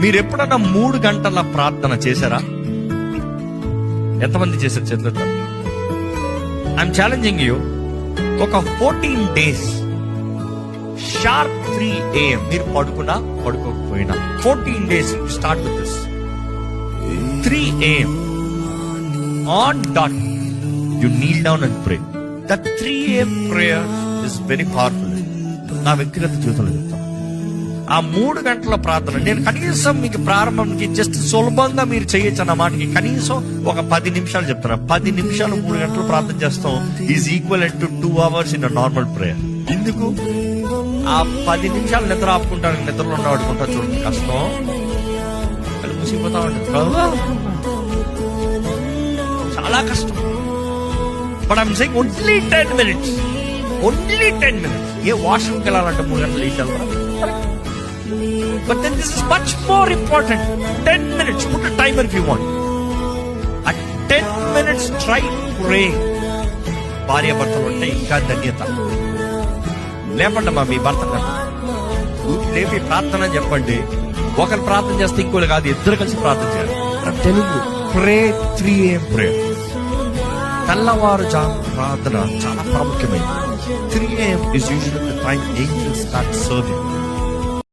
మీరు ఎప్పుడన్నా 3 గంటల ప్రార్థన చేశారా? ఎంతమంది చేశారు చేతులతో? I'm challenging you. ఒక 14 days షార్ప్ 3 AM మీరు పడుకున్నా పడుకోకపోయినా 14 days start with this. 3 AM on dot you kneel down and pray. That 3 AM prayer is very powerful. నా వ్యక్తిగత జీవితంలో చెప్తాను. ఆ 3 గంటల ప్రార్థన నేను కనీసం మీకు ప్రారంభంకి జస్ట్ సులభంగా మీరు చేయొచ్చు అన్న మాటకి కనీసం ఒక 10 నిమిషాలు చెప్తున్నా. 10 నిమిషాలు 3 గంటలు ప్రార్థన చేస్తాం is equal to 2 hours in a normal prayer. ఎందుకు? ఆ 10 నిమిషాలు నిద్ర ఆపుకుంటాను, నిద్రలో ఉండబడుకుంటా చూడండి, కష్టం. అది మూసిపోతా ఉంటుంది, చాలా కష్టం. But I'm saying only 10 minutes. Only 10 minutes. ఏ వాష్రూమ్కి వెళ్ళాలంటే 3 గంటలు లేట్ వెళ్తాం. But then this is much more important. 10 minutes. Put a timer if you want. At 10 minutes try praying. భార్య భర్తలు ఉంటే ఇంకా ధన్యత. లేపండి మా మీ భర్త లేపి ప్రార్థన చెప్పండి. ఒకరు ప్రార్థన చేస్తే ఇంకోళ్ళు కాదు, ఇద్దరు కలిసి ప్రార్థన చేయాలి. తెలుగు ప్రే 3 AM prayer. తెల్లవారుజాము ప్రార్థన చాలా ప్రాముఖ్యమైనది. 3 AM is usually the time angels start serving.